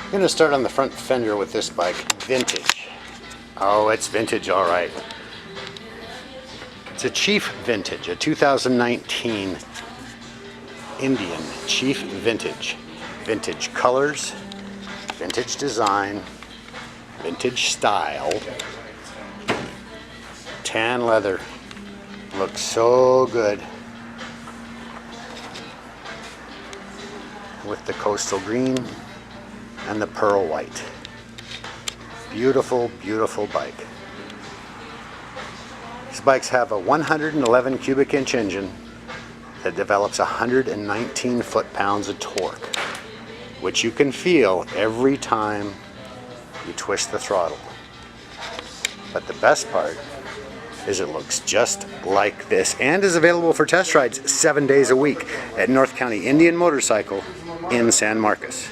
I'm going to start on the front fender with this bike. Vintage. Oh, it's vintage, all right. It's a Chief Vintage, a 2019 Indian Chief Vintage. Vintage colors, vintage design, vintage style, tan leather. Looks so good with the coastal green and the pearl white. Beautiful, beautiful bike. These bikes have a 111 cubic inch engine that develops 119 foot-pounds of torque, which you can feel every time you twist the throttle. But the best part is it looks just like this and is available for test rides 7 days a week at North County Indian Motorcycle in San Marcos.